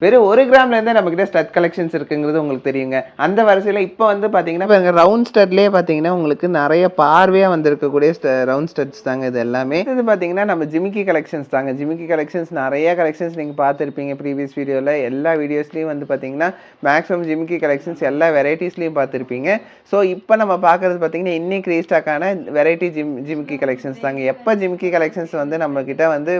வெறும் 1 கிராம்லேருந்தே நம்மக்கிட்ட stud collections இருக்குங்கிறது உங்களுக்கு தெரியுங்க. அந்த வரிசையில் இப்போ வந்து பார்த்தீங்கன்னா, இப்போ ரவுண்ட் ஸ்டட்லேயே பார்த்தீங்கன்னா உங்களுக்கு நிறைய பார்வையாக வந்திருக்கக்கூடிய ரவுண்ட் ஸ்டட்ஸ் தாங்க இது எல்லாமே. இது பார்த்தீங்கன்னா நம்ம ஜிமிக்கி கலெக்ஷன்ஸ் தாங்க. ஜிமிக்கி கலெக்ஷன்ஸ் நிறைய கலெக்ஷன்ஸ் நீங்கள் பார்த்துருப்பீங்க ப்ரீவியஸ் வீடியோவில். எல்லா வீடியோஸ்லேயும் வந்து பார்த்தீங்கன்னா மேக்ஸிமம் ஜிமிக்கி கலெக்ஷன்ஸ் எல்லா வெரைட்டிஸ்லையும் பார்த்துருப்பீங்க. ஸோ இப்போ நம்ம பார்க்குறது பார்த்தீங்கன்னா இன்னைக்கு ரீஸ்டாக்கான வெரைட்டி ஜிமிக்கி கலெக்ஷன்ஸ் தாங்க. எப்போ ஜிமிக்கி கலெக்ஷன்ஸ் வந்து நம்மக்கிட்ட வந்து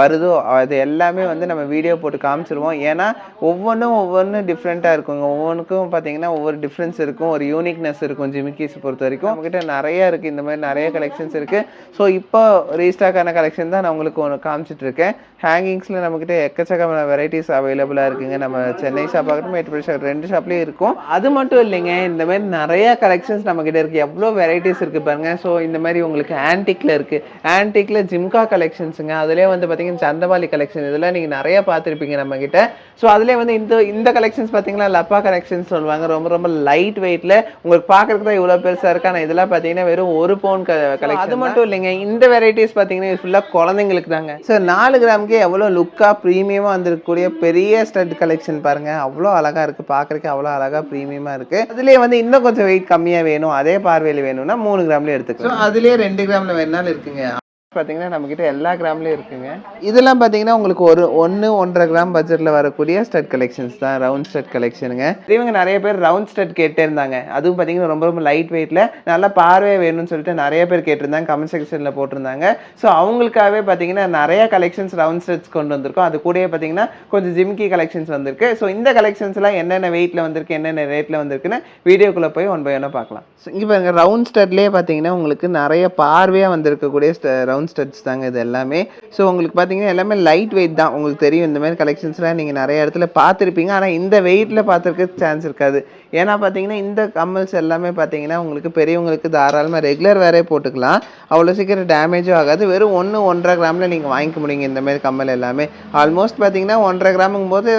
வருதோ அது எல்லாமே வந்து நம்ம வீடியோ போட்டு காமிச்சிருவோம். ஏன்னா ஒவ்வொன்றும் டிஃப்ரெண்ட்டாக இருக்குங்க. ஒவ்வொன்றுக்கும் பார்த்தீங்கன்னா ஒவ்வொரு டிஃப்ரென்ஸ் இருக்கும், ஒரு யூனிக்னஸ் இருக்கும். ஜிமிக்கிஸ் பொறுத்த வரைக்கும் நம்மக்கிட்ட நிறைய இருக்குது, இந்த மாதிரி நிறைய கலெக்ஷன்ஸ் இருக்குது. ஸோ இப்போ ரீஸ்டாக்கான கலெக்ஷன் தான் நான் உங்களுக்கு ஒன்று காமிச்சிட்டு இருக்கேன். ஹேங்கிங்ஸில் நம்மக்கிட்ட எக்கச்சக்கமான வெரைட்டிஸ் அவைலபிளாக இருக்குங்க. நம்ம சென்னை ஷாப் ஆகட்டும், மேட்டுப்பாளையம் ஷாப் 2 ஷாப்லேயும் இருக்கும். அது மட்டும் இல்லைங்க, இந்த மாதிரி நிறைய கலெக்ஷன்ஸ் நம்மக்கிட்ட இருக்குது. எவ்வளோ வெரைட்டிஸ் இருக்குது பாருங்கள். ஸோ இந்த மாதிரி உங்களுக்கு ஆன்டிக்கில் இருக்குது. ஆன்டிக்கில் ஜிம்கா கலெக்ஷன்ஸுங்க. அதிலே வந்து பார்த்தீங்கன்னா சந்தபாலி கலெக்ஷன், இதெல்லாம் நீங்கள் நிறைய பார்த்துருப்பீங்க நம்மக்கிட்ட. ஸோ அதிலே வந்து இந்த கலெக்ஷன்ஸ் பார்த்தீங்கன்னா லப்பா கலெக்ஷன்ஸ் சொல்லுவாங்க. ரொம்ப ரொம்ப லைட் வெயிட்டில் உங்களுக்கு பார்க்குறதுக்கு தான் இவ்வளோ பெருசாக இருக்கு. ஆனால் இதெல்லாம் பார்த்தீங்கன்னா வெறும் 1 பவுன் கலெக்ஷன். அது மட்டும் இல்லைங்க, இந்த வெரைட்டிஸ் பார்த்தீங்கன்னா இது ஃபுல்லாக குழந்தைங்களுக்கு தாங்க. ஸோ 4 கிராமுக்கே எவ்வளோ லுக்காக ப்ரீமியமாக வந்திருக்கக்கூடிய பெரிய ஸ்டட் கலெக்ஷன் பாருங்கள். அவ்வளோ அழகாக இருக்குது, பார்க்குறதுக்கு அவ்வளோ அழகாக ப்ரீமியமாக இருக்குது. அதுலேயே வந்து இன்னும் கொஞ்சம் வெயிட் கம்மியாக வேணும், அதே பார்வையில் வேணும்னா 3 கிராம்லேயே எடுத்துக்கலாம். ஸோ அதுலேயே 2 கிராமில் வேணாலும் இருக்குங்க. பார்த்தீங்கன்னா நம்மக்கிட்ட எல்லா கிராம்லேயும் இருக்குங்க. இதெல்லாம் பார்த்தீங்கன்னா உங்களுக்கு 1.5 கிராம் பட்ஜெட்டில் வரக்கூடிய ஸ்டட் கலெக்ஷன்ஸ் தான், ரவுண்ட் ஸ்டட் கலெக்ஷனுங்க. இவங்க நிறைய பேர் ரவுண்ட் ஸ்டட் கேட்டே இருந்தாங்க. அதுவும் பார்த்தீங்கன்னா ரொம்ப ரொம்ப லைட் வெயிட்டில் நல்லா பார்வையாக வேணும்னு சொல்லிட்டு நிறைய பேர் கேட்டிருந்தாங்க, கமெண்ட் செக்ஷனில் போட்டிருந்தாங்க. ஸோ அவங்களுக்காகவே பார்த்தீங்கன்னா நிறைய கலெக்ஷன்ஸ் ரவுண்ட் ஸ்டட்ஸ் கொண்டு வந்திருக்கோம். அது கூடயே பார்த்தீங்கன்னா கொஞ்சம் ஜிமிக்கி கலெக்ஷன்ஸ் வந்திருக்கு. ஸோ இந்த கலெக்ஷன்ஸ்லாம் என்னென்ன வெயிட்டில் வந்திருக்கு, என்னென்ன ரேட்டில் வந்திருக்குன்னு வீடியோக்குள்ளே போய் 1 by 1 பார்க்கலாம். ஸோ இங்கே பாருங்க, ரவுண்ட் ஸ்டட்லேயே பார்த்தீங்கன்னா உங்களுக்கு நிறைய பார்வையாக வந்திருக்கக்கூடிய ரவுண்ட் ஸ்டட்ஸ் தாங்க இது எல்லாமே. ஸோ உங்களுக்கு பார்த்தீங்கன்னா எல்லாமே லைட் வெயிட் தான். உங்களுக்கு தெரியும் இந்த மாதிரி கலெக்ஷன்ஸ்லாம் நீங்கள் நிறைய இடத்துல பார்த்துருப்பீங்க. ஆனால் இந்த வெயிட்டில் பார்த்துருக்க சான்ஸ் இருக்காது. ஏன்னா பார்த்தீங்கன்னா இந்த கம்மல்ஸ் எல்லாமே பார்த்தீங்கன்னா உங்களுக்கு பெரியவங்களுக்கு தாராளமாக ரெகுலர் வேறே போட்டுக்கலாம். அவ்வளோ சீக்கிரம் டேமேஜும் ஆகாது. வெறும் 1.5 கிராமில் நீங்கள் வாங்கிக்க முடியுங்க இந்த மாதிரி கம்மல் எல்லாமே. ஆல்மோஸ்ட் பார்த்தீங்கன்னா 1.5 கிராமுங்கும் போது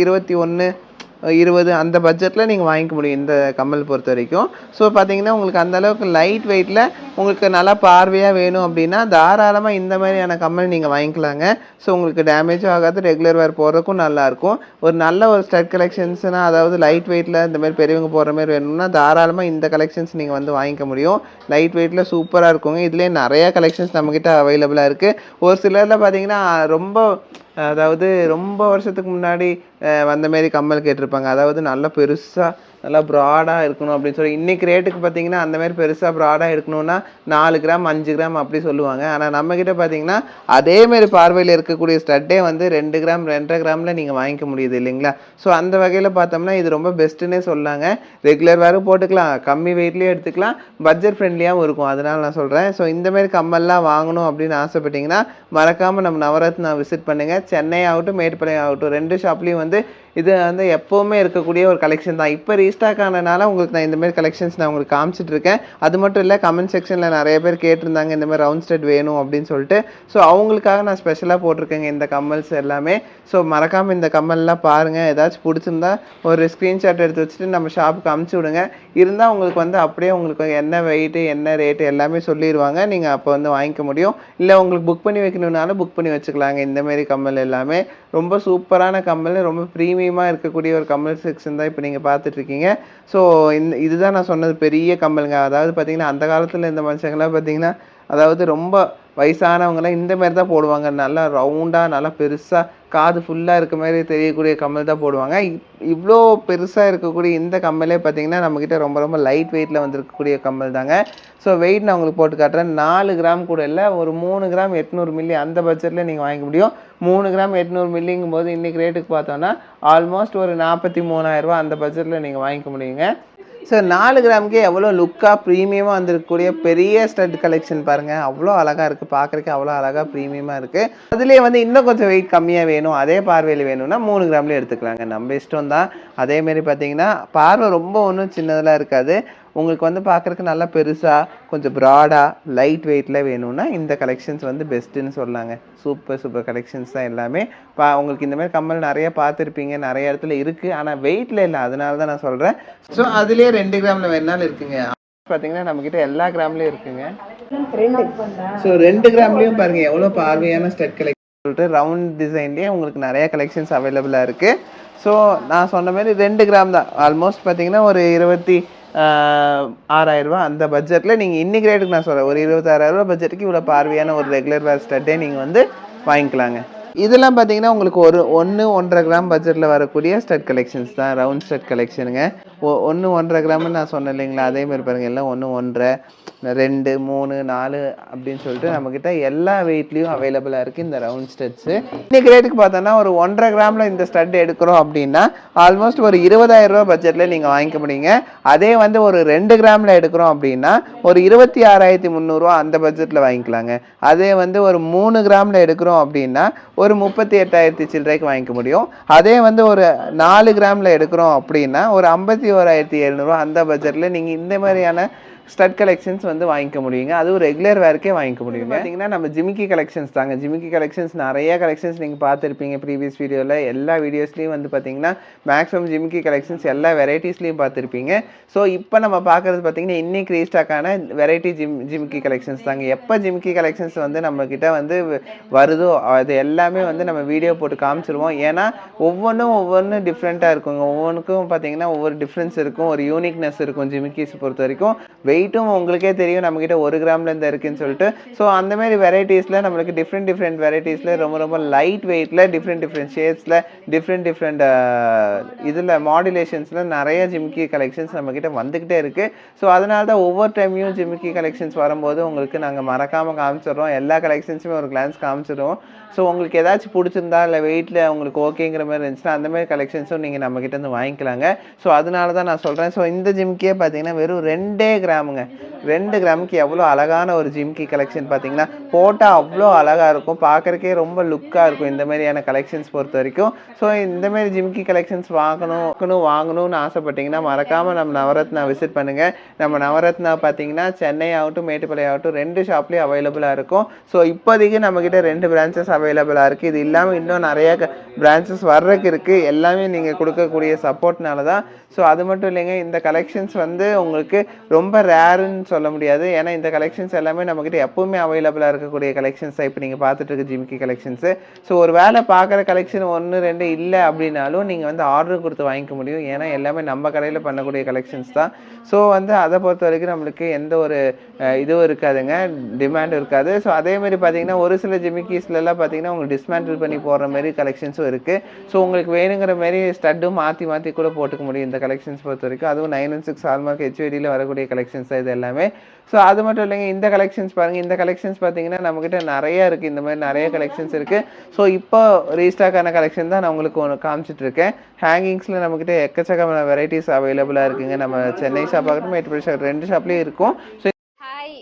21, 20 அந்த பட்ஜெட்டில் நீங்கள் வாங்கிக்க முடியும் இந்த கம்மல் பொறுத்த வரைக்கும். ஸோ பார்த்தீங்கன்னா உங்களுக்கு அந்தளவுக்கு லைட் வெயிட்டில் உங்களுக்கு நல்லா பார்வையாக வேணும் அப்படின்னா தாராளமாக இந்த மாதிரியான கம்மல் நீங்கள் வாங்கிக்கலாங்க. ஸோ உங்களுக்கு டேமேஜும் ஆகாது, ரெகுலர் வேர் போடுறதுக்கும் நல்லாயிருக்கும். ஒரு நல்ல ஒரு ஸ்டட் கலெக்ஷன்ஸ்னால், அதாவது லைட் வெயிட்டில் இந்த மாதிரி பெரியவங்க போடுற மாதிரி வேணும்னா தாராளமாக இந்த கலெக்ஷன்ஸ் நீங்கள் வந்து வாங்கிக்க முடியும். லைட் வெயிட்டில் சூப்பராக இருக்குங்க. இதுலேயே நிறையா கலெக்ஷன்ஸ் நம்மக்கிட்ட அவைலபிளாக இருக்குது. ஒரு சிலரில் பார்த்தீங்கன்னா ரொம்ப வருஷத்துக்கு முன்னாடி வந்த மாரி கம்மல் கேட்டிருப்பாங்க. அதாவது நல்லா பெருசாக நல்லா ப்ராடாக இருக்கணும் அப்படின்னு சொல்லி. இன்றைக்கி ரேட்டுக்கு பார்த்தீங்கன்னா அந்த மாதிரி பெருசாக ப்ராடாக இருக்கணும்னா 4 கிராம் 5 கிராம் அப்படி சொல்லுவாங்க. ஆனால் நம்மக்கிட்ட பார்த்தீங்கன்னா அதேமாரி பார்வையில் இருக்கக்கூடிய ஸ்டட்டே வந்து 2 கிராம் 2.5 கிராமில் நீங்கள் வாங்கிக்க முடியுது இல்லைங்களா. ஸோ அந்த வகையில் பார்த்தோம்னா இது ரொம்ப பெஸ்ட்டுன்னே சொல்லாங்க. ரெகுலர் வேறும் போட்டுக்கலாம், கம்மி வெயிட்லேயே எடுத்துக்கலாம், பட்ஜெட் ஃப்ரெண்ட்லியாகவும் இருக்கும். அதனால் நான் சொல்கிறேன். ஸோ இந்தமாரி கம்மல்லாம் வாங்கணும் அப்படின்னு ஆசைப்பட்டீங்கன்னா மறக்காமல் நம்ம நவரத்னா விசிட் பண்ணுங்கள். சென்னை ஆகட்டும், மேட்டுப்பாளையம் ஆகட்டும், 2 ஷாப்லேயும் வந்து இது வந்து எப்போவுமே இருக்கக்கூடிய ஒரு கலெக்ஷன் தான். இப்போ ரீஸ்டாக் ஆனதுனால உங்களுக்கு நான் இந்தமாரி கலெக்ஷன்ஸ் நான் உங்களுக்கு காமிச்சிட்டு இருக்கேன். அது மட்டும் இல்லை, கமெண்ட் செக்ஷனில் நிறைய பேர் கேட்டிருந்தாங்க இந்த மாதிரி ரவுண்ட் ஸ்டட் வேணும் அப்படின்னு சொல்லிட்டு. ஸோ அவங்களுக்காக நான் ஸ்பெஷலாக போட்டிருக்கேங்க இந்த கம்மல்ஸ் எல்லாமே. ஸோ மறக்காமல் இந்த கம்மல்லாம் பாருங்கள். ஏதாச்சும் பிடிச்சிருந்தா ஒரு ஸ்க்ரீன்ஷாட் எடுத்து வச்சுட்டு நம்ம ஷாப்புக்கு அமுச்சு விடுங்க. இருந்தால் உங்களுக்கு வந்து அப்படியே உங்களுக்கு என்ன வெயிட்டு என்ன ரேட்டு எல்லாமே சொல்லிடுவாங்க. நீங்கள் அப்போ வந்து வாங்கிக்க முடியும். இல்லை உங்களுக்கு புக் பண்ணி வைக்கணுன்னாலும் புக் பண்ணி வச்சுக்கலாங்க. இந்தமாரி கம்மல் எல்லாமே ரொம்ப சூப்பரான கம்மல், ரொம்ப ப்ரீமியமாக இருக்கக்கூடிய ஒரு கம்மல் செக்ஷன் தான் இப்போ நீங்கள் பார்த்துட்ருக்கீங்க. ஸோ இதுதான் நான் சொன்னது பெரிய கம்மலுங்க. அதாவது பார்த்தீங்கன்னா அந்த காலத்தில் இந்த மனுஷங்களாம் பார்த்தீங்கன்னா அதாவது ரொம்ப வயசானவங்களாம் இந்த மாதிரி தான் போடுவாங்க. நல்லா ரவுண்டாக நல்லா பெருசாக காது ஃபுல்லாக இருக்க மாதிரி தெரியக்கூடிய கம்மல் தான் போடுவாங்க. இவ்வளோ பெருசாக இருக்கக்கூடிய இந்த கம்மலே பார்த்தீங்கன்னா நம்மக்கிட்ட ரொம்ப ரொம்ப லைட் வெயிட்டில் வந்துருக்கக்கூடிய கம்மல் தாங்க. ஸோ வெயிட் நான் உங்களுக்கு போட்டு காட்டுறேன். 4 கிராம் கூட இல்லை, ஒரு 3 கிராம் 800 மில்லி அந்த பட்ஜெட்டில் நீங்கள் வாங்கிக்க முடியும். 3 கிராம் 800 மில்லிங்கும் போது இன்றைக்கி ரேட்டுக்கு பார்த்தோன்னா ஆல்மோஸ்ட் ஒரு 43,000 ரூபா அந்த பட்ஜெட்டில் நீங்கள் வாங்கிக்க முடியுங்க. ஸோ 4 கிராமுக்கே எவ்வளோ லுக்காக ப்ரீமியமாக வந்திருக்கக்கூடிய பெரிய ஸ்டட் கலெக்ஷன் பாருங்கள். அவ்வளோ அழகாக இருக்குது, பார்க்குறதுக்கு அவ்வளோ அழகாக ப்ரீமியமாக இருக்குது. அதுலேயே வந்து இன்னும் கொஞ்சம் வெயிட் கம்மியாக வேணும், அதே பார்வையில் வேணும்னா 3 கிராம்லேயே எடுத்துக்கலாங்க. நம்ம இஷ்டம் தான். அதேமாரி பார்த்தீங்கன்னா பார்வை ரொம்ப ஒன்றும் சின்னதெல்லாம் இருக்காது. உங்களுக்கு வந்து பார்க்குறதுக்கு நல்லா பெருசாக கொஞ்சம் ப்ராடாக லைட் வெயிட்டில் வேணும்னா இந்த கலெக்ஷன்ஸ் வந்து பெஸ்ட்டுன்னு சொல்லாங்க. சூப்பர் கலெக்ஷன்ஸ் தான் எல்லாமே. உங்களுக்கு இந்த மாதிரி கம்மல் நிறைய பார்த்துருப்பீங்க, நிறைய இடத்துல இருக்குது. ஆனால் வெயிட்டில் இல்லை, அதனால தான் நான் சொல்கிறேன். ஸோ அதுலேயே 2 கிராமில் வேணாலும் இருக்குங்க. பார்த்தீங்கன்னா நம்மக்கிட்ட எல்லா கிராம்லேயும் இருக்குங்க. ஸோ 2 கிராம்லேயும் பாருங்கள் எவ்வளோ பார்வையான ஸ்டட் கலெக்ஷன். சொல்லிட்டு ரவுண்ட் டிசைன்லேயே உங்களுக்கு நிறைய கலெக்ஷன்ஸ் அவைலபிளாக இருக்குது. ஸோ நான் சொன்ன மாதிரி 2 கிராம் தான் ஆல்மோஸ்ட் பார்த்தீங்கன்னா ஒரு 26,000 அந்த பட்ஜெட்டில் நீங்கள் இன்னைக்கு ரேட்டுக்கு நான் சொல்கிறேன், ஒரு 26,000 பட்ஜெட்டுக்கு இவ்வளோ பார்வையான ஒரு ரெகுலர் வேர் ஸ்டட்டே நீங்கள் வந்து வாங்கிக்கலாங்க. இதெல்லாம் பார்த்தீங்கன்னா உங்களுக்கு 1-1.5 கிராம் பட்ஜெட்டில் வரக்கூடிய ஸ்டட் கலெக்ஷன்ஸ் தான், ரவுண்ட் ஸ்டட் கலெக்ஷனுங்க. 1-1.5 கிராம்னு நான் சொன்னேன் இல்லைங்களா, அதேமாதிரி பாருங்கள் எல்லாம் 1, 1.5, 2, 3, 4 அப்படின்னு சொல்லிட்டு நம்மக்கிட்ட எல்லா வெயிட்லேயும் அவைலபிளாக இருக்குது இந்த ரவுண்ட் ஸ்டட்ஸு. இன்றைக்கி ரேட்டுக்கு பார்த்தோன்னா ஒரு 1.5 கிராமில் இந்த ஸ்டட் எடுக்கிறோம் அப்படின்னா ஆல்மோஸ்ட் ஒரு 20,000 பட்ஜெட்டில் நீங்கள் வாங்கிக்க முடியுங்க. அதே வந்து ஒரு 2 கிராமில் எடுக்கிறோம் அப்படின்னா ஒரு 26,300 அந்த பட்ஜெட்டில் வாங்கிக்கலாங்க. அதே வந்து ஒரு 3 கிராமில் எடுக்கிறோம் அப்படின்னா ஒரு 38,000 சில்லறைக்கு வாங்கிக்க முடியும். அதே வந்து ஒரு 4 கிராமில் எடுக்கிறோம் அப்படின்னா ஒரு 51,700 அந்த பட்ஜெட்டில் நீங்கள் இந்த மாதிரியான ஸ்டட் கலெக்ஷன்ஸ் வந்து வாங்கிக்க முடியுங்க. அதுவும் ரெகுலர் வேர்க்கே வாங்கிக்க முடியுங்க. பார்த்தீங்கன்னா நம்ம ஜிமிக்கி கலெக்ஷன்ஸ் தாங்க. ஜிமிக்கி கலெக்ஷன்ஸ் நிறைய கலெக்ஷன்ஸ் நீங்கள் பார்த்துருப்பீங்க ப்ரீவியஸ் வீடியோவில். எல்லா வீடியோஸ்லையும் வந்து பார்த்தீங்கன்னா மேக்ஸிமம் ஜிமிக்கி கலெக்ஷன்ஸ் எல்லா வெரைட்டிஸ்லையும் பார்த்துருப்பீங்க. ஸோ இப்போ நம்ம பார்க்குறது பார்த்தீங்கன்னா இன்னைக்கு ரீஸ்டாக்கான வெரைட்டி ஜிமிக்கி கலெக்ஷன்ஸ் தாங்க. எப்போ ஜிமிக்கி கலெக்ஷன்ஸ் வந்து நம்மக்கிட்ட வந்து வருதோ அது எல்லாமே வந்து நம்ம வீடியோ போட்டு காமிச்சிருவோம். ஏன்னா ஒவ்வொன்றும் டிஃப்ரெண்ட்டாக இருக்குங்க. ஒவ்வொன்றுக்கும் பார்த்தீங்கன்னா ஒவ்வொரு டிஃப்ரென்ஸ் இருக்கும், ஒரு யூனிக்னஸ் இருக்கும். ஜிமிக்கிஸ் பொறுத்த வரைக்கும் வெயிட்டும் உங்களுக்கே தெரியும் நம்மக்கிட்ட 1 கிராம்லேருந்து இருக்குன்னு சொல்லிட்டு. ஸோ அந்தமாரி வெரைட்டிஸில் நம்மளுக்கு டிஃப்ரெண்ட் வெரைட்டிஸில் ரொம்ப லைட் வெயிட்டில் டிஃப்ரெண்ட் ஷேப்ஸில் டிஃப்ரெண்ட் இதில் மாடுலேஷன்ஸில் நிறைய ஜிமிக்கி கலெக்ஷன்ஸ் நம்மக்கிட்ட வந்துக்கிட்டே இருக்குது. ஸோ அதனால தான் ஒவ்வொரு டைமையும் ஜிமிக்கி கலெக்ஷன்ஸ் வரும்போது உங்களுக்கு நாங்கள் மறக்காமல் காமிச்சிடுறோம். எல்லா கலெக்ஷன்ஸுமே ஒரு கிளான்ஸ் காமிச்சிடுவோம். ஸோ உங்களுக்கு ஏதாச்சும் பிடிச்சிருந்தா இல்லை வெயிட்டில் உங்களுக்கு ஓகேங்கிற மாதிரி இருந்துச்சுன்னா அந்தமாதிரி கலெக்ஷன்ஸும் நீங்கள் நம்மக்கிட்ட வந்து வாங்கிக்கலாங்க. ஸோ அதனால தான் நான் சொல்கிறேன். ஸோ இந்த ஜிமிக்கியே பார்த்தீங்கன்னா வெறும் 2 கிராமுங்க. 2 கிராமுக்கு எவ்வளோ அழகான ஒரு ஜிமிக்கி கலெக்ஷன் பார்த்தீங்கன்னா, போட்டால் அவ்வளோ அழகாக இருக்கும், பார்க்குறக்கே ரொம்ப லுக்காக இருக்கும் இந்த மாதிரியான கலெக்ஷன்ஸ் பொறுத்த வரைக்கும். ஸோ இந்தமாரி ஜிமிக்கி கலெக்ஷன்ஸ் வாங்கணும்னு ஆசைப்பட்டீங்கன்னா மறக்காமல் நம்ம நவரத்னா விசிட் பண்ணுங்கள். நம்ம நவரத்னா பார்த்தீங்கன்னா சென்னை ஆகட்டும் மேட்டுப்பாளையம் ஆகட்டும் 2 ஷாப்லேயும் அவைலபிளாக இருக்கும். ஸோ இப்போதைக்கு நம்மக்கிட்ட 2 பிரான்ச்சஸ் அவைலபிளாக இருக்குது. இது இல்லாமல் இன்னும் நிறைய பிரான்ச்சஸ் வர்றதுக்கு இருக்குது. எல்லாமே நீங்கள் கொடுக்கக்கூடிய சப்போர்ட்னால தான். ஸோ அது மட்டும் இல்லைங்க, இந்த கலெக்ஷன்ஸ் வந்து உங்களுக்கு ரொம்ப ரேருன்னு சொல்ல முடியாது. ஏன்னா இந்த கலெக்ஷன்ஸ் எல்லாமே நம்மக்கிட்ட எப்போவுமே அவைலபிளாக இருக்கக்கூடிய கலெக்ஷன்ஸ் தான் இப்போ நீங்கள் பார்த்துட்டு இருக்க ஜிமிக்கி கலெக்ஷன்ஸு. ஸோ ஒரு வேளை பார்க்குற கலெக்ஷன் 1, 2 இல்லை அப்படின்னாலும் நீங்கள் வந்து ஆர்டர் கொடுத்து வாங்கிக்க முடியும். ஏன்னா எல்லாமே நம்ம கடையில் பண்ணக்கூடிய கலெக்ஷன்ஸ் தான். ஸோ வந்து அதை பொறுத்த வரைக்கும் நம்மளுக்கு எந்த ஒரு இதுவும் இருக்காதுங்க, டிமாண்டும் இருக்காது. ஸோ அதேமாதிரி பார்த்தீங்கன்னா ஒரு சில ஜிமிக்கிஸ்லாம் பார்த்தீங்கன்னா உங்களுக்கு டிஸ்மேண்டில் பண்ணி போடுற மாதிரி கலெக்ஷன்ஸும் இருக்குது. ஸோ உங்களுக்கு வேணுங்கிற மாதிரி ஸ்டட்டும் மாற்றி கூட போட்டுக்க முடியும் இந்த கலெக்ஷன்ஸ் பொறுத்த வரைக்கும். அதுவும் 916 ஹால்மார்க் ஹெச்ஓடியில் வரக்கூடிய கலெக்ஷன்ஸ் தான் இது எல்லாமே. ஸோ அது மட்டும் இல்லைங்க, இந்த கலெக்ஷன்ஸ் பாருங்கள். இந்த கலெக்ஷன்ஸ் பார்த்தீங்கன்னா நம்மக்கிட்ட நிறையா இருக்குது. இந்த மாதிரி நிறைய கலெக்ஷன்ஸ் இருக்குது. ஸோ இப்போ ரீஸ்டாக்கான கலெக்ஷன் தான் நான் உங்களுக்கு ஒன்று காமிச்சிட்ருக்கேன். ஹேங்கிங்ஸில் நம்மக்கிட்ட எக்கச்சக்கமான வெரைட்டிஸ் அவைலபிளாக இருக்குங்க. நம்ம சென்னை ஷாப் ஆகட்டும் மேட்டுப்பாளையம் ஷாப் 2 ஷாப்லேயும் இருக்கும். ஸோ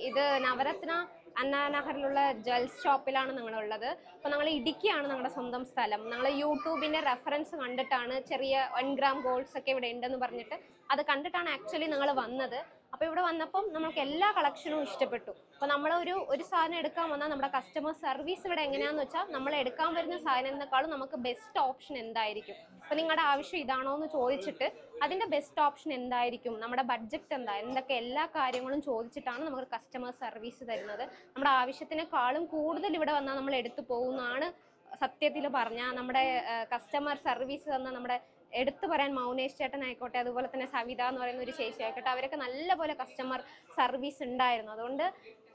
ഇത് നവരത്ന അണ്ണാ നഗറിലുള്ള ജ്വൽസ് ഷോപ്പിലാണ് ഞങ്ങളുള്ളത്. അപ്പോൾ ഞങ്ങൾ ഇടുക്കിയാണ് ഞങ്ങളുടെ സ്വന്തം സ്ഥലം. ഞങ്ങൾ യൂട്യൂബിൻ്റെ റെഫറൻസ് കണ്ടിട്ടാണ് ചെറിയ 1 ഗ്രാം ഗോൾഡ്സ് ഒക്കെ ഇവിടെ ഉണ്ടെന്ന് പറഞ്ഞിട്ട് അത് കണ്ടിട്ടാണ് ആക്ച്വലി ഞങ്ങൾ വന്നത്. അപ്പോൾ ഇവിടെ വന്നപ്പം നമുക്ക് എല്ലാ കളക്ഷനും ഇഷ്ടപ്പെട്ടു. അപ്പോൾ നമ്മൾ ഒരു സാധനം എടുക്കാൻ വന്നാൽ നമ്മുടെ കസ്റ്റമർ സർവീസ് ഇവിടെ എങ്ങനെയാണെന്ന് വെച്ചാൽ നമ്മൾ എടുക്കാൻ വരുന്ന സാധനത്തെക്കാളും നമുക്ക് ബെസ്റ്റ് ഓപ്ഷൻ എന്തായിരിക്കും, അപ്പോൾ നിങ്ങളുടെ ആവശ്യം ഇതാണോ എന്ന് ചോദിച്ചിട്ട് അതിൻ്റെ ബെസ്റ്റ് ഓപ്ഷൻ എന്തായിരിക്കും, നമ്മുടെ ബഡ്ജറ്റ് എന്താ, എന്തൊക്കെ എല്ലാ കാര്യങ്ങളും ചോദിച്ചിട്ടാണ് നമുക്ക് കസ്റ്റമർ സർവീസ് തരുന്നത്. നമ്മുടെ ആവശ്യത്തിനേക്കാളും കൂടുതൽ ഇവിടെ വന്നാൽ നമ്മൾ എടുത്തു പോകുന്നതാണ് സത്യത്തിൽ പറഞ്ഞാൽ. നമ്മുടെ കസ്റ്റമർ സർവീസ് തന്ന നമ്മുടെ എടുത്തു പറയാൻ മൗനേഷ് ചേട്ടനായിക്കോട്ടെ, അതുപോലെ തന്നെ സവിത എന്ന് പറയുന്ന ഒരു ചേച്ചി ആയിക്കോട്ടെ, അവരൊക്കെ നല്ലപോലെ കസ്റ്റമർ സർവീസ് ഉണ്ടായിരുന്നു. അതുകൊണ്ട്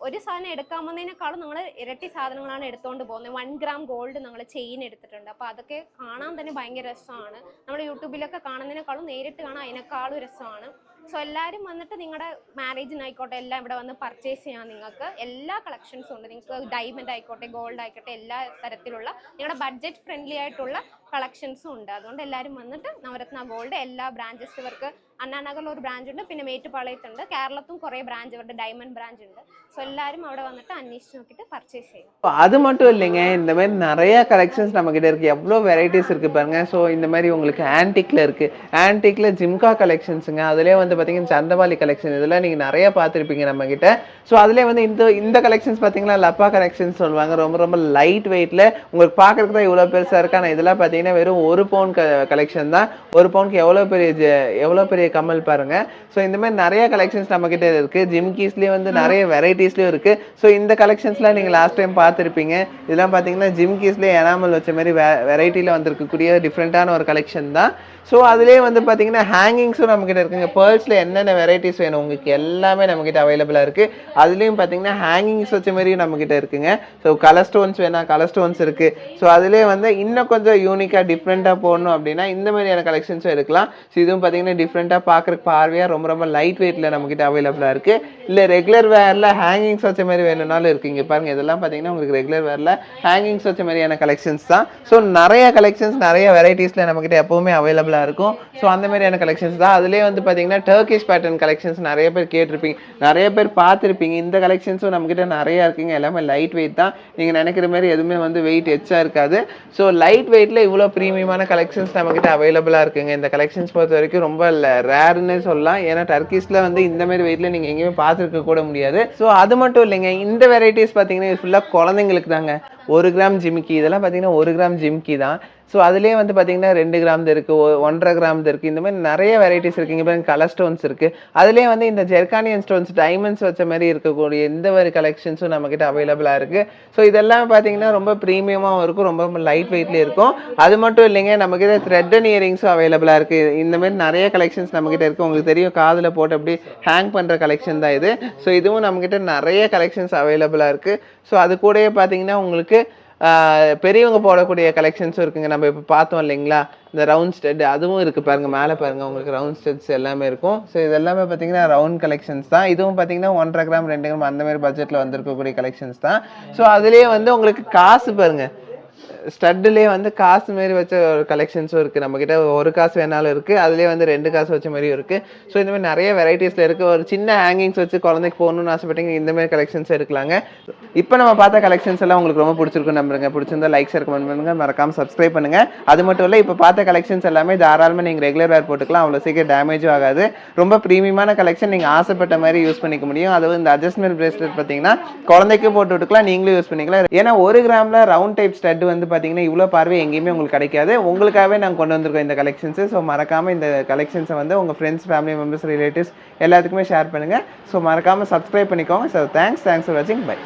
ഒരു സാധനം എടുക്കാൻ വന്നതിനേക്കാളും ഞങ്ങൾ ഇരട്ടി സാധനങ്ങളാണ് എടുത്തുകൊണ്ട് പോകുന്നത്. 1 ഗ്രാം ഗോൾഡ് ഞങ്ങൾ ചെയിൻ എടുത്തിട്ടുണ്ട്. അപ്പോൾ അതൊക്കെ കാണാൻ തന്നെ ഭയങ്കര രസമാണ്. നമ്മൾ യൂട്യൂബിലൊക്കെ കാണുന്നതിനേക്കാളും നേരിട്ട് കാണാൻ അതിനേക്കാളും രസമാണ്. സോ എല്ലാവരും വന്നിട്ട് നിങ്ങളുടെ മാരേജിനായിക്കോട്ടെ എല്ലാം ഇവിടെ വന്ന് പർച്ചേസ് ചെയ്യാൻ നിങ്ങൾക്ക് എല്ലാ കളക്ഷൻസും ഉണ്ട്. നിങ്ങൾക്ക് ഡയമണ്ട് ആയിക്കോട്ടെ ഗോൾഡ് ആയിക്കോട്ടെ എല്ലാ തരത്തിലുള്ള നിങ്ങളുടെ ബഡ്ജറ്റ് ഫ്രണ്ട്ലി ആയിട്ടുള്ള കളക്ഷൻസും ഉണ്ട്. അതുകൊണ്ട് എല്ലാവരും വന്നിട്ട് നവരത്ന ഗോൾഡ് എല്ലാ ബ്രാഞ്ചസ് ഇവർക്ക് അണ്ണാനഗറിൽ ഒരു ബ്രാഞ്ച് ഉണ്ട്, പിന്നെ മേറ്റുപാളയത്തുണ്ട്, കേരളത്തും കുറേ ബ്രാഞ്ച് ഇവരുടെ ഡയമണ്ട് ബ്രാഞ്ച് ഉണ്ട്. ஸோ எல்லாரும் അവിടെ வന്നിட்டு அன்னிச்சு நோக்கிட்டு பர்ச்சேஸ் செய்யலாம். அது மட்டும் இல்லைங்க, இந்த மாதிரி நிறைய கலெக்ஷன்ஸ் நம்மக்கிட்ட இருக்குது. எவ்வளோ வெரைட்டிஸ் இருக்குது பாருங்கள். ஸோ இந்த மாதிரி உங்களுக்கு ஆன்டிக்கில் இருக்குது. ஆன்டிக்கில் ஜிம்கா கலெக்ஷன்ஸுங்க. அதிலே வந்து பார்த்தீங்கன்னா சந்தபாலி கலெக்ஷன், இதெல்லாம் நீங்கள் நிறைய பார்த்துருப்பீங்க நம்மக்கிட்ட. ஸோ அதிலே வந்து இந்த கலெக்ஷன்ஸ் பார்த்தீங்கன்னா லப்பா கலெக்ஷன்ஸ் சொல்லுவாங்க. ரொம்ப லைட் வெயிட்டில் உங்களுக்கு பார்க்குறதுக்கு தான் இவ்வளோ பெருசாக இருக்குது. ஆனால் இதெல்லாம் பார்த்தீங்கன்னா பார்த்தீங்கன்னா வெறும் 1 பவுன் கலெக்ஷன் தான். 1 பவுனுக்கு எவ்வளோ பெரிய கம்மல் பாருங்கள். ஸோ இந்த மாதிரி நிறைய கலெக்ஷன்ஸ் நம்மக்கிட்ட இருக்குது. ஜிம்கீஸ்லேயே வந்து நிறைய வெரைட்டிஸ்லேயும் இருக்குது. ஸோ இந்த கலெக்ஷன்ஸ்லாம் நீங்கள் லாஸ்ட் டைம் பார்த்துருப்பீங்க. இதெல்லாம் பார்த்தீங்கன்னா ஜிம்கீஸ்லேயே எனாமல் வச்ச மாதிரி வெரைட்டியில் வந்திருக்கக்கூடிய டிஃப்ரெண்ட்டான ஒரு கலெக்ஷன் தான். ஸோ அதுலேயே வந்து பார்த்தீங்கன்னா ஹேங்கிங்ஸும் நம்மக்கிட்ட இருக்குங்க. பேர்ல்ஸில் என்னென்ன வெரைட்டிஸ் வேணும் உங்களுக்கு எல்லாமே நம்மக்கிட்ட அவைலபிளாக இருக்குது. அதுலேயும் பார்த்தீங்கன்னா ஹேங்கிங்ஸ் வச்ச மாதிரியும் நம்மக்கிட்ட இருக்குங்க. ஸோ கலர் ஸ்டோன்ஸ் வேணால் கலர் ஸ்டோன்ஸ் இருக்குது. ஸோ அதுலேயே வந்து இன்னும் கொஞ்சம் யூனிக்காக டிஃப்ரெண்ட்டாக போடணும் அப்படின்னா இந்த மாதிரியான கலெக்ஷன்ஸும் எடுக்கலாம். ஸோ இதுவும் பார்த்தீங்கன்னா டிஃப்ரெண்ட்டாக பார்க்குறக்கு பார்வையாக ரொம்ப ரொம்ப லைட் வெயிட்டில் நம்மக்கிட்ட அவைலபிளாக இருக்குது. இல்லை ரெகுலர் வேரில் ஹேங்கிங்ஸ் வச்ச மாதிரி வேணும்னாலும் இருக்குது. இங்கே பாருங்கள், இதெல்லாம் பார்த்தீங்கன்னா உங்களுக்கு ரெகுலர் வேரில் ஹேங்கிங்ஸ் வச்ச மாதிரியான கலெக்ஷன்ஸ் தான். ஸோ நிறைய கலெக்ஷன்ஸ் நிறைய வெரைட்டிஸில் நம்மக்கிட்ட எப்போவுமே அவைலபிளாக இருக்கும். ஸோ அந்த மாதிரியான கலெக்ஷன்ஸ் தான். அதுலேயே வந்து பார்த்தீங்கன்னா டர்க்கிஷ் பேட்டர்ன் கலெக்ஷன்ஸ் நிறைய பேர் கேட்டிருப்பீங்க, நிறைய பேர் பார்த்துருப்பீங்க. இந்த கலெக்ஷன்ஸும் நம்மக்கிட்ட நிறையா இருக்குங்க. எல்லாமே லைட் வெயிட் தான். நீங்கள் நினைக்கிற மாதிரி எதுவுமே வந்து வெயிட் எச்சா இருக்காது. ஸோ லைட் வெயிட்டில் இவ்வளோ ப்ரீமியமான கலெக்ஷன்ஸ் நம்மக்கிட்ட அவைலபிளாக இருக்குங்க. இந்த கலெக்ஷன்ஸ் பொறுத்த வரைக்கும் ரொம்ப ரேர்னு சொல்லலாம். ஏன்னா டர்க்கிஷில் வந்து இந்த மாதிரி வெயிட்டில் நீங்கள் எங்கேயுமே பார்த்துருக்க கூட முடியாது. ஸோ அது மட்டும் இல்லைங்க, இந்த வெரைட்டிஸ் பார்த்தீங்கன்னா இது ஃபுல்லாக குழந்தைங்களுக்கு தாங்க. 1 கிராம் ஜிமிக்கி, இதெல்லாம் பார்த்தீங்கன்னா 1 கிராம் ஜிமிக்கி தான். ஸோ அதுலேயே வந்து பார்த்தீங்கன்னா 2 கிராம் இருக்குது, 1.5 கிராம் இருக்குது. இந்த மாதிரி நிறைய வெரைட்டிஸ் இருக்குது. இங்கே பாருங்க கலர் ஸ்டோன்ஸ் இருக்குது. அதுலேயே வந்து இந்த ஜெர்கானியன் ஸ்டோன்ஸ் டைமண்ட்ஸ் வச்ச மாதிரி இருக்கக்கூடிய இந்த மாதிரி கலெக்ஷன்ஸும் நம்மக்கிட்ட அவைலபிளாக இருக்குது. ஸோ இதெல்லாம் பார்த்தீங்கன்னா ரொம்ப ப்ரீமியமாகவும் இருக்கும், ரொம்ப ரொம்ப லைட் வெயிட்லேயே இருக்கும். அது மட்டும் இல்லைங்க, நம்மக்கிட்ட த்ரெட் அண்ட் இயரிங்ஸும் அவைலபிளாக இருக்குது. இந்த மாதிரி நிறைய கலெக்ஷன்ஸ் நம்மக்கிட்ட இருக்குது. உங்களுக்கு தெரியும், காதில் போட்டு அப்படி ஹேங் பண்ணுற கலெக்ஷன் தான் இது. ஸோ இதுவும் நம்மக்கிட்ட நிறைய கலெக்ஷன்ஸ் அவைலபிளாக இருக்குது. ஸோ அது கூடயே பார்த்தீங்கன்னா உங்களுக்கு பெரியவங்க போடக்கூடிய கலெக்ஷன்ஸும் இருக்குங்க. நம்ம இப்போ பார்த்தோம் இல்லைங்களா, இந்த ரவுண்ட் ஸ்டெட் அதுவும் இருக்குது. பாருங்கள், மேலே பாருங்கள், உங்களுக்கு ரவுண்ட் ஸ்டெட்ஸ் எல்லாமே இருக்கும். ஸோ இது எல்லாமே பார்த்தீங்கன்னா ரவுண்ட் கலெக்ஷன்ஸ் தான். இதுவும் பார்த்தீங்கன்னா 1.5 கிராம் 2 கிராம் அந்த மாதிரி பட்ஜெட்டில் வந்திருக்கக்கூடிய கலெக்ஷன்ஸ் தான். ஸோ அதுலேயே வந்து உங்களுக்கு காசு பாருங்கள், ஸ்டட்லேயே வந்து காசு மாரி வச்ச ஒரு கலெக்ஷன்ஸும் இருக்குது. நம்மக்கிட்ட 1 காசு வேணாலும் இருக்குது, அதுலேயே வந்து 2 காசு வச்ச மாதிரியும் இருக்குது. ஸோ இந்த மாதிரி நிறைய வெரைட்டிஸில் இருக்குது. ஒரு சின்ன ஹேங்கிங்ஸ் வச்சு குழந்தைக்கு போகணுன்னு ஆசைப்பட்டீங்க, இந்த மாதிரி கலெக்ஷன்ஸ் எடுக்கலாங்க. இப்போ நம்ம பார்த்த கலெக்ஷன்ஸ் எல்லாம் உங்களுக்கு ரொம்ப பிடிச்சிருக்குன்னு நம்புறேங்க. பிடிச்சிருந்தா லைக் ஷேர் கமெண்ட் பண்ணுங்கள், மறக்காமல் சப்ஸ்கிரைப் பண்ணுங்கள். அது மட்டும் இல்லை, இப்போ பார்த்த கலெக்ஷன்ஸ் எல்லாமே தாராளமாக நீங்கள் ரெகுலர் வேர் போட்டுக்கலாம். அவ்வளோ சீக்கிரம் டேமேஜும் ஆகாது. ரொம்ப ப்ரீமியமான கலெக்ஷன், நீங்கள் ஆசைப்பட்ட மாதிரி யூஸ் பண்ணிக்க முடியும். அதுவும் இந்த அட்ஜஸ்ட்மெண்ட் பிரேஸ்லெட் பார்த்தீங்கன்னா குழந்தைக்கு போட்டு விட்டுக்கலாம், நீங்களும் யூஸ் பண்ணிக்கலாம். ஏன்னா 1 கிராமில் ரவுண்ட் டைப் ஸ்டட் வந்து பார்த்தீங்கன்னா இவ்வளோ பார்வை எங்கேயுமே உங்களுக்கு கிடைக்காது. உங்களுக்காகவே நாங்கள் கொண்டு வந்திருக்கோம் இந்த கலெக்ஷன்ஸு. ஸோ மறக்காமல் இந்த கலெக்ஷன்ஸை வந்து உங்கள் ஃப்ரெண்ட்ஸ், ஃபேமிலி மெம்பர்ஸ், ரிலேட்டிவ்ஸ் எல்லாத்துக்குமே ஷேர் பண்ணுங்கள். ஸோ மறக்காமல் சப்ஸ்கிரைப் பண்ணிக்கோங்க. ஸோ தேங்க்ஸ் ஃபார் வாட்சிங். பை.